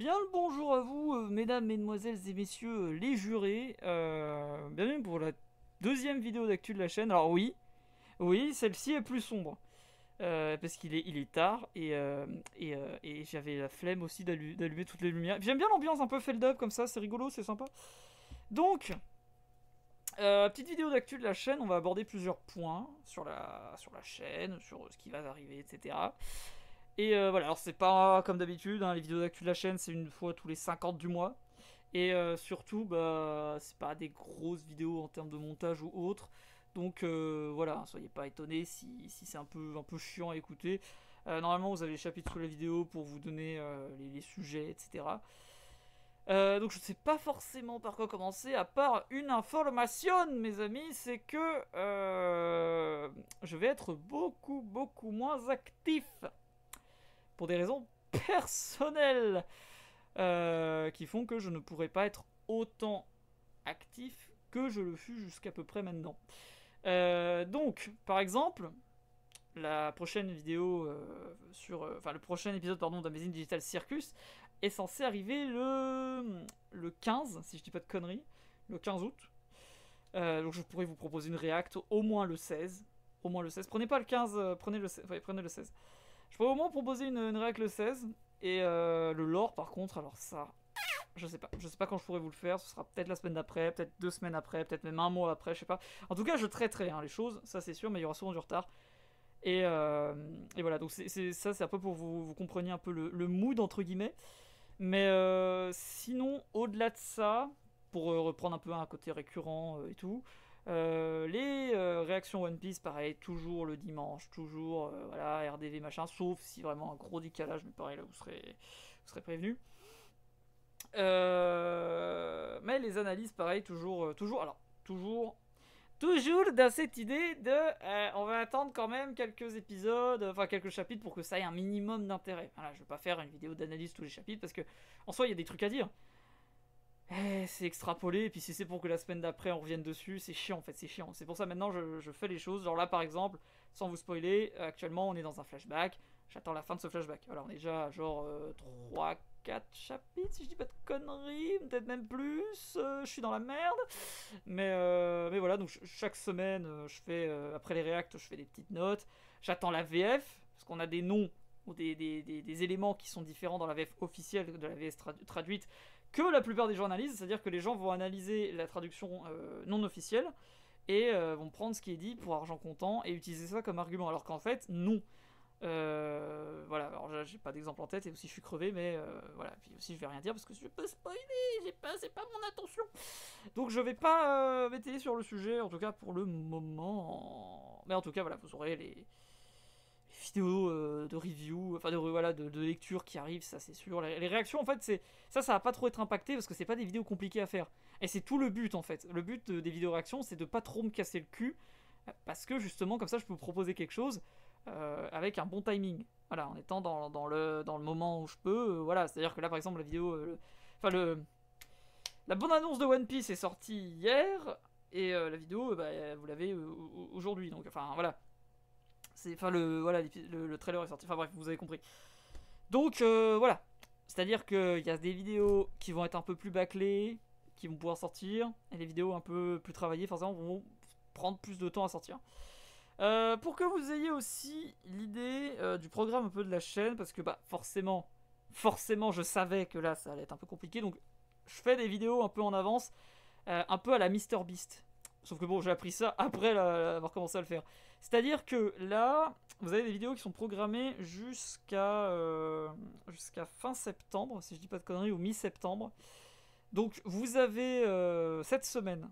Bien le bonjour à vous, mesdames, mesdemoiselles et messieurs, les jurés. Bienvenue pour la deuxième vidéo d'actu de la chaîne. Alors oui, celle-ci est plus sombre. Parce qu'il est tard et j'avais la flemme aussi d'allumer toutes les lumières. J'aime bien l'ambiance un peu feld-up comme ça, c'est rigolo, c'est sympa. Donc, petite vidéo d'actu de la chaîne, on va aborder plusieurs points sur la chaîne, sur ce qui va arriver, etc. Et voilà, alors c'est pas comme d'habitude, hein, les vidéos d'actu de la chaîne, c'est une fois tous les 50 du mois. Et surtout, bah, c'est pas des grosses vidéos en termes de montage ou autre. Donc voilà, soyez pas étonnés si c'est un peu chiant à écouter. Normalement, vous avez les chapitres sous la vidéo pour vous donner les sujets, etc. Donc je ne sais pas forcément par quoi commencer, à part une information, mes amis, c'est que je vais être beaucoup moins actif pour des raisons personnelles qui font que je ne pourrai pas être autant actif que je le fus jusqu'à peu près maintenant. Donc, par exemple, la prochaine vidéo enfin le prochain épisode pardon d'Amazing Digital Circus est censé arriver le 15, si je dis pas de conneries, le 15 août. Donc je pourrais vous proposer une react au moins le 16. Au moins le 16. Prenez pas le 15, prenez le 16. Ouais, prenez le 16. Je pourrais au moins proposer une react le 16. Et le lore, par contre, alors ça, je sais pas. Je sais pas quand je pourrais vous le faire. Ce sera peut-être la semaine d'après, peut-être 2 semaines après, peut-être même un mois après, je sais pas. En tout cas, je traiterai les choses, ça c'est sûr, mais il y aura souvent du retard. Et voilà, donc ça, c'est un peu pour vous compreniez un peu le mood, entre guillemets. Mais sinon, au-delà de ça, pour reprendre un peu un côté récurrent et tout, les réactions One Piece, pareil, toujours le dimanche, toujours voilà, RDV machin, sauf si vraiment un gros décalage, mais pareil, là vous serez prévenus. Mais les analyses, pareil, toujours dans cette idée de on va attendre quand même quelques épisodes, enfin quelques chapitres pour que ça ait un minimum d'intérêt. Voilà, je vais pas faire une vidéo d'analyse tous les chapitres parce que en soi il y a des trucs à dire. C'est extrapolé, et puis si c'est pour que la semaine d'après on revienne dessus, c'est chiant en fait, c'est chiant. C'est pour ça maintenant je fais les choses. Genre là par exemple, sans vous spoiler, actuellement on est dans un flashback. J'attends la fin de ce flashback. Voilà, on est déjà à genre 3-4 chapitres, si je dis pas de conneries, peut-être même plus. Je suis dans la merde. Mais voilà, donc chaque semaine, après les réacts, je fais des petites notes. J'attends la VF, parce qu'on a des noms ou des éléments qui sont différents dans la VF officielle de la VF traduite que la plupart des gens analysent, c'est-à-dire que les gens vont analyser la traduction non officielle et vont prendre ce qui est dit pour argent comptant et utiliser ça comme argument, alors qu'en fait, non. Voilà, alors j'ai pas d'exemple en tête et aussi je suis crevé, mais voilà, puis aussi je vais rien dire parce que je peux spoiler, c'est pas mon intention. Donc je vais pas m'étayer sur le sujet, en tout cas pour le moment. Mais en tout cas, voilà, vous aurez les vidéos de review, enfin voilà, de lecture qui arrivent, ça c'est sûr. Les réactions, en fait, ça va pas trop être impacté parce que c'est pas des vidéos compliquées à faire. Et c'est tout le but, en fait. Le but des vidéos réactions, c'est de pas trop me casser le cul parce que justement, comme ça, je peux vous proposer quelque chose avec un bon timing. Voilà, en étant dans le moment où je peux. Voilà, c'est-à-dire que là, par exemple, la vidéo. La bonne annonce de One Piece est sortie hier. Et la vidéo, bah, vous l'avez aujourd'hui. Donc, enfin, voilà. Enfin, le trailer est sorti. Enfin, bref, vous avez compris. Donc, voilà. C'est-à-dire qu'il y a des vidéos qui vont être un peu plus bâclées, qui vont pouvoir sortir. Et les vidéos un peu plus travaillées, forcément, vont prendre plus de temps à sortir. Pour que vous ayez aussi l'idée du programme un peu de la chaîne, parce que bah forcément, je savais que là ça allait être un peu compliqué, donc je fais des vidéos un peu en avance, un peu à la MrBeast. Sauf que bon, j'ai appris ça après avoir commencé à le faire. C'est-à-dire que là, vous avez des vidéos qui sont programmées jusqu'à fin septembre, si je dis pas de conneries, ou mi-septembre. Donc vous avez cette semaine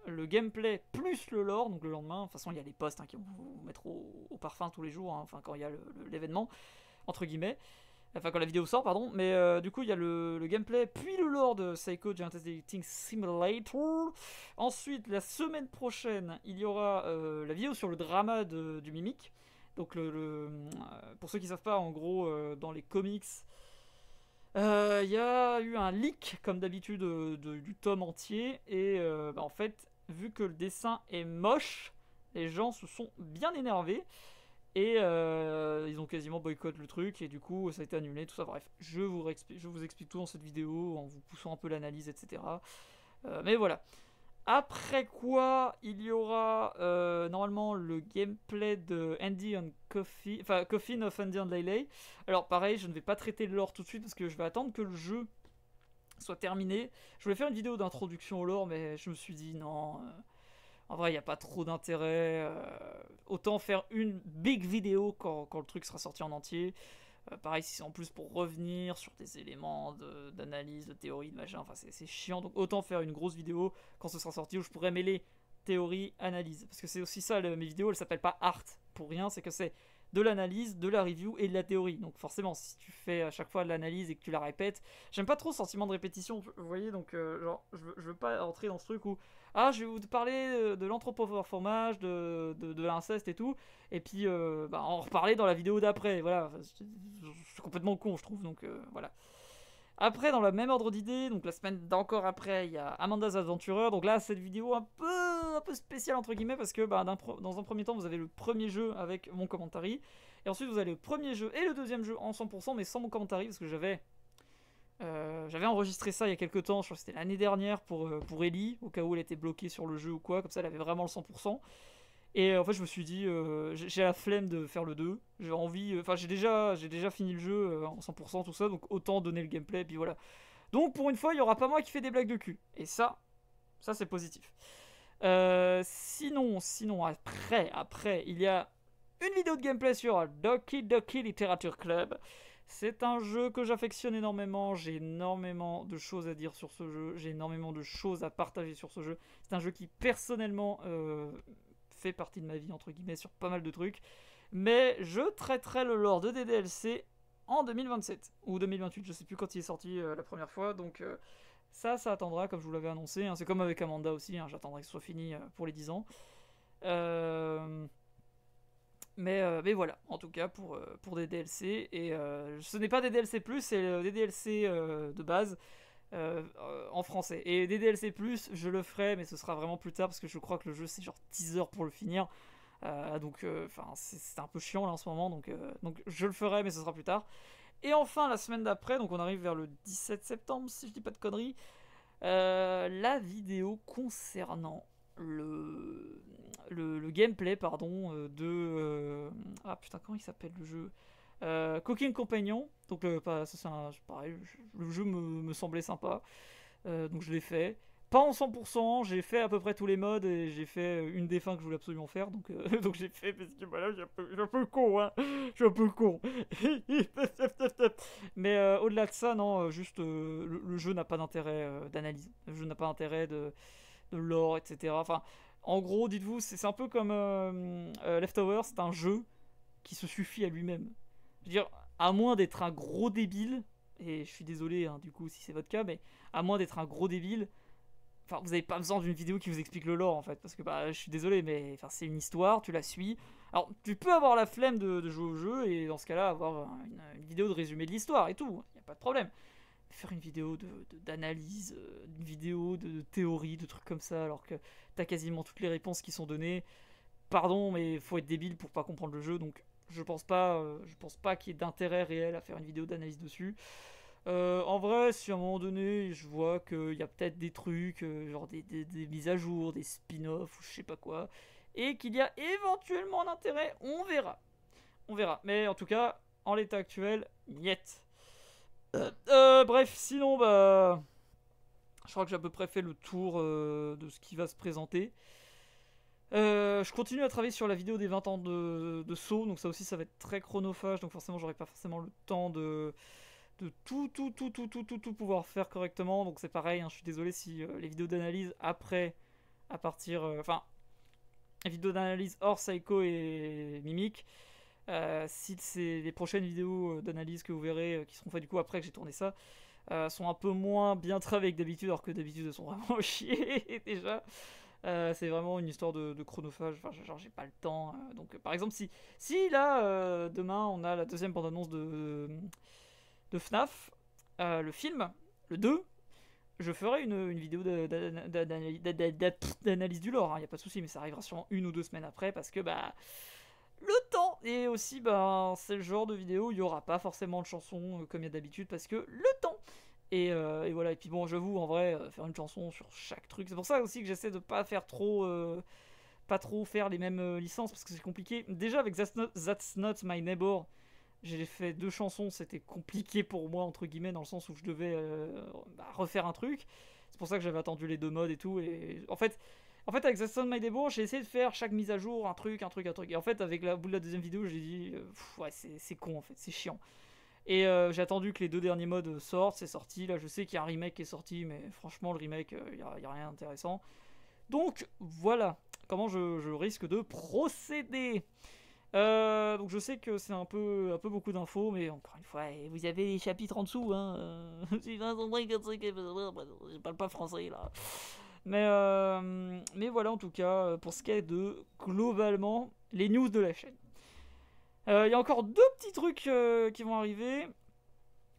le gameplay plus le lore, donc le lendemain, de toute façon il y a les posts qui vont vous mettre au parfum tous les jours, enfin quand il y a l'événement, entre guillemets, enfin quand la vidéo sort, pardon, mais du coup il y a le gameplay puis le lore de Psycho Giant Dating Simulator. Ensuite, la semaine prochaine, il y aura la vidéo sur le drama du Mimic. Donc pour ceux qui savent pas, en gros, dans les comics, il y a eu un leak, comme d'habitude, du tome entier, et en fait, vu que le dessin est moche, les gens se sont bien énervés, Et ils ont quasiment boycotté le truc et du coup ça a été annulé, tout ça. Bref, je vous explique tout dans cette vidéo en vous poussant un peu l'analyse, etc. Mais voilà. Après quoi, il y aura normalement le gameplay de Andy and Coffee, enfin Coffin of Andy and Laylay. Alors pareil, je ne vais pas traiter le lore tout de suite parce que je vais attendre que le jeu soit terminé. Je voulais faire une vidéo d'introduction au lore, mais je me suis dit non. En vrai, il n'y a pas trop d'intérêt. Autant faire une big vidéo quand le truc sera sorti en entier. Pareil, si c'est en plus pour revenir sur des éléments d'analyse, de théorie, de machin, enfin c'est chiant. Donc autant faire une grosse vidéo quand ce sera sorti où je pourrais mêler théorie, analyse. Parce que c'est aussi ça, mes vidéos, elles s'appellent pas art pour rien, c'est que c'est de l'analyse, de la review et de la théorie. Donc forcément, si tu fais à chaque fois de l'analyse et que tu la répètes, j'aime pas trop ce sentiment de répétition, vous voyez, donc genre, je veux pas entrer dans ce truc où, ah, je vais vous parler de l'anthropomorphage, de l'inceste et tout, et puis en reparler dans la vidéo d'après, voilà, c'est complètement con, je trouve, donc voilà. Après, dans le même ordre d'idée, donc la semaine d'encore après, il y a Amanda's Adventurer. Donc là, cette vidéo un peu spéciale entre guillemets parce que dans un premier temps, vous avez le premier jeu avec mon commentary, et ensuite vous avez le premier jeu et le deuxième jeu en 100%, mais sans mon commentary parce que j'avais enregistré ça il y a quelques temps. Je crois que c'était l'année dernière pour Ellie, au cas où elle était bloquée sur le jeu ou quoi. Comme ça, elle avait vraiment le 100%. Et en fait, je me suis dit, j'ai la flemme de faire le 2. J'ai envie. Enfin, j'ai déjà fini le jeu en 100%, tout ça. Donc, autant donner le gameplay. Et puis voilà. Donc, pour une fois, il n'y aura pas moi qui fais des blagues de cul. Et ça c'est positif. Sinon, après, il y a une vidéo de gameplay sur Doki Doki Literature Club. C'est un jeu que j'affectionne énormément. J'ai énormément de choses à dire sur ce jeu. J'ai énormément de choses à partager sur ce jeu. C'est un jeu qui, personnellement, fait partie de ma vie, entre guillemets, sur pas mal de trucs. Mais je traiterai le lore de DDLC en 2027 ou 2028, je sais plus quand il est sorti la première fois. Donc ça attendra, comme je vous l'avais annoncé. Hein. C'est comme avec Amanda aussi, hein. J'attendrai que ce soit fini pour les 10 ans. Mais voilà, en tout cas pour des DLC. Et ce n'est pas des DLC+, c'est des DLC de base. En français. Et des DLC+, je le ferai, mais ce sera vraiment plus tard, parce que je crois que le jeu, c'est genre 10 heures pour le finir. Donc, c'est un peu chiant là en ce moment, donc je le ferai, mais ce sera plus tard. Et enfin, la semaine d'après, donc on arrive vers le 17 septembre, si je dis pas de conneries, la vidéo concernant le gameplay, pardon, ah putain, comment il s'appelle le jeu, Cooking Companion. Donc ça, pareil, le jeu me semblait sympa, donc je l'ai fait. Pas en 100%, j'ai fait à peu près tous les modes et j'ai fait une des fins que je voulais absolument faire, donc, donc j'ai fait parce que voilà, je suis un peu con, hein, je suis un peu con. Mais au-delà de ça, non, juste le jeu n'a pas d'intérêt d'analyse, le jeu n'a pas d'intérêt de lore, etc. Enfin, en gros, dites-vous, c'est un peu comme Leftover, c'est un jeu qui se suffit à lui-même. Je veux dire, à moins d'être un gros débile, et je suis désolé hein, du coup si c'est votre cas, mais à moins d'être un gros débile, enfin vous n'avez pas besoin d'une vidéo qui vous explique le lore en fait, parce que bah je suis désolé, mais enfin c'est une histoire, tu la suis. Alors tu peux avoir la flemme de jouer au jeu et dans ce cas-là avoir une vidéo de résumé de l'histoire et tout, il n'y a pas de problème. Faire une vidéo d'analyse, une vidéo de théorie, de trucs comme ça, alors que t'as quasiment toutes les réponses qui sont données. Pardon, mais faut être débile pour pas comprendre le jeu, donc je pense pas qu'il y ait d'intérêt réel à faire une vidéo d'analyse dessus. En vrai, si à un moment donné, je vois qu'il y a peut-être des trucs, genre des mises à jour, des spin-offs ou je sais pas quoi, et qu'il y a éventuellement un intérêt, on verra. On verra. Mais en tout cas, en l'état actuel, niet. Bref, sinon, bah, je crois que j'ai à peu près fait le tour de ce qui va se présenter. Je continue à travailler sur la vidéo des 20 ans de Saw, donc ça aussi ça va être très chronophage, donc forcément j'aurai pas forcément le temps de tout pouvoir faire correctement, donc c'est pareil, hein, je suis désolé si les vidéos d'analyse après, à partir, enfin, les vidéos d'analyse hors Psycho et Mimic, si c'est les prochaines vidéos d'analyse que vous verrez, qui seront faites du coup après que j'ai tourné ça, sont un peu moins bien travaillées que d'habitude, alors que d'habitude elles sont vraiment chiées déjà. C'est vraiment une histoire de chronophage, enfin genre j'ai pas le temps, donc par exemple si là demain on a la deuxième bande-annonce de FNAF, le film, le 2, je ferai une vidéo d'analyse du lore, hein, y a pas de souci, mais ça arrivera sûrement 1 ou 2 semaines après, parce que bah le temps et aussi, ben, c'est le genre de vidéo où il n'y aura pas forcément de chansons comme il y a d'habitude, parce que le temps. Et voilà, et puis bon, j'avoue, en vrai, faire une chanson sur chaque truc, c'est pour ça aussi que j'essaie de pas faire trop... pas trop faire les mêmes licences, parce que c'est compliqué. Déjà, avec That's Not My Neighbor, j'ai fait 2 chansons, c'était compliqué pour moi, entre guillemets, dans le sens où je devais refaire un truc. C'est pour ça que j'avais attendu les 2 modes et tout, et en fait, avec That's Not My Neighbor, j'ai essayé de faire chaque mise à jour, un truc. Et en fait, au bout de la deuxième vidéo, j'ai dit, ouais, c'est con, en fait, c'est chiant. Et j'ai attendu que les 2 derniers modes sortent, c'est sorti. Là, je sais qu'il y a un remake qui est sorti, mais franchement, le remake, il n'y a rien d'intéressant. Donc, voilà comment je risque de procéder. Donc, je sais que c'est un peu beaucoup d'infos, mais encore une fois, vous avez les chapitres en dessous. Hein, je parle pas français, là. Mais voilà, en tout cas, pour ce qui est de, globalement, les news de la chaîne. Il y a encore 2 petits trucs qui vont arriver.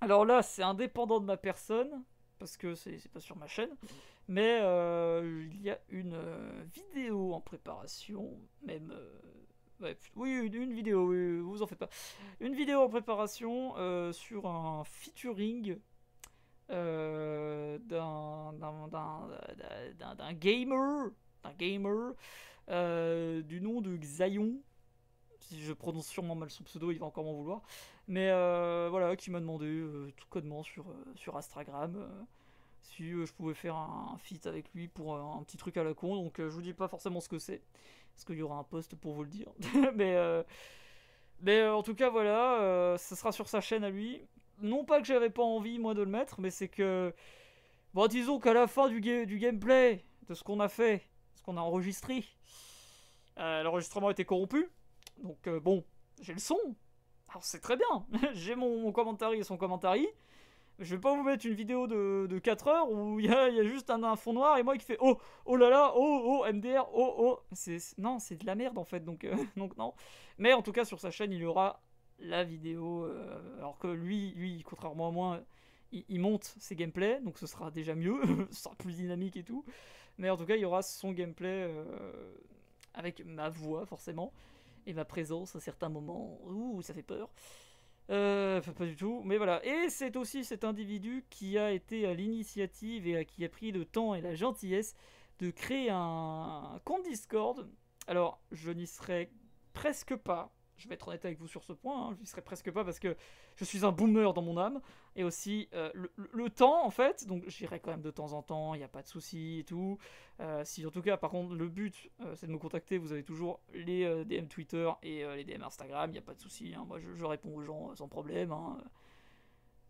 Alors là, c'est indépendant de ma personne, parce que c'est pas sur ma chaîne. Mais il y a une vidéo en préparation, même... ouais, oui, une vidéo, oui, vous en faites pas. Une vidéo en préparation sur un featuring d'un gamer du nom de Xayon. Si je prononce sûrement mal son pseudo, il va encore m'en vouloir. Mais voilà, qui m'a demandé tout connement sur Instagram si je pouvais faire un feat avec lui pour un petit truc à la con. Donc je vous dis pas forcément ce que c'est, parce qu'il y aura un post pour vous le dire. mais en tout cas, voilà, ça sera sur sa chaîne à lui. Non pas que j'avais pas envie, moi, de le mettre, mais c'est que... Bon, disons qu'à la fin du gameplay, de ce qu'on a fait, ce qu'on a enregistré, l'enregistrement était corrompu. Donc bon, j'ai le son. Alors c'est très bien. J'ai mon commentary et son commentary. Je vais pas vous mettre une vidéo de 4 heures où il y a juste un fond noir et moi qui fais oh là là, oh MDR, oh. Non, c'est de la merde en fait, donc non. Mais en tout cas, sur sa chaîne, il y aura la vidéo. Alors que lui, contrairement à moi, il monte ses gameplays, donc ce sera déjà mieux, ce sera plus dynamique et tout. Mais en tout cas, il y aura son gameplay avec ma voix, forcément, et ma présence à certains moments. Ouh, ça fait peur. Pas du tout, mais voilà. Et c'est aussi cet individu qui a été à l'initiative et qui a pris le temps et la gentillesse de créer un compte Discord. Alors, je n'y serais presque pas. Je vais être honnête avec vous sur ce point, hein, je n'y serais presque pas parce que je suis un boomer dans mon âme. Et aussi le temps en fait, donc j'irai quand même de temps en temps, il n'y a pas de souci et tout. Si en tout cas, par contre, le but c'est de me contacter, vous avez toujours les DM Twitter et les DM Instagram, il n'y a pas de souci. Hein, moi je réponds aux gens sans problème. Hein.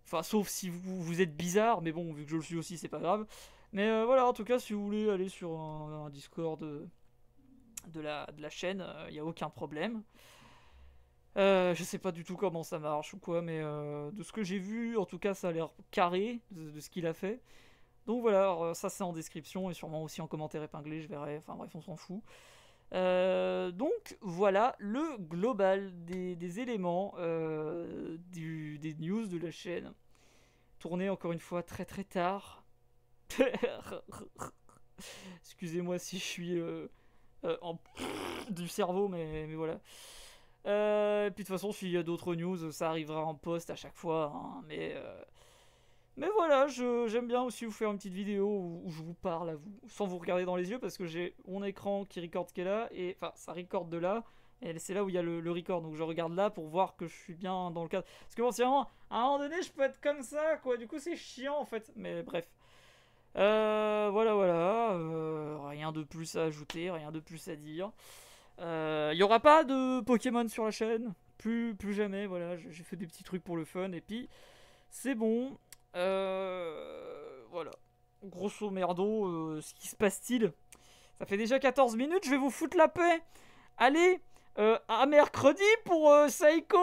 Enfin, sauf si vous êtes bizarre, mais bon, vu que je le suis aussi, c'est pas grave. Mais voilà, en tout cas, si vous voulez aller sur un Discord de la chaîne, il n'y a aucun problème. Je sais pas du tout comment ça marche ou quoi, mais de ce que j'ai vu, en tout cas, ça a l'air carré de ce qu'il a fait. Donc voilà, alors, ça c'est en description et sûrement aussi en commentaire épinglé, je verrai. Enfin bref, on s'en fout. Donc voilà le global des éléments des news de la chaîne. Tourné encore une fois très très tard. Excusez-moi si je suis du cerveau, mais voilà. Et puis de toute façon, s'il y a d'autres news, ça arrivera en post à chaque fois. Hein, mais voilà, j'aime bien aussi vous faire une petite vidéo où je vous parle à vous, sans vous regarder dans les yeux, parce que j'ai mon écran qui record ce qui est là, et enfin, ça record de là, et c'est là où il y a le record, donc je regarde là pour voir que je suis bien dans le cadre. Parce que bon, si vraiment, à un moment donné, je peux être comme ça, quoi, du coup c'est chiant en fait, mais bref. Voilà, rien de plus à ajouter, rien de plus à dire. Il n'y aura pas de Pokémon sur la chaîne, plus jamais, voilà, j'ai fait des petits trucs pour le fun, et puis c'est bon. Voilà. Grosso merdo, ce qui se passe-t-il? Ça fait déjà 14 minutes, je vais vous foutre la paix. Allez, à mercredi pour Saiko.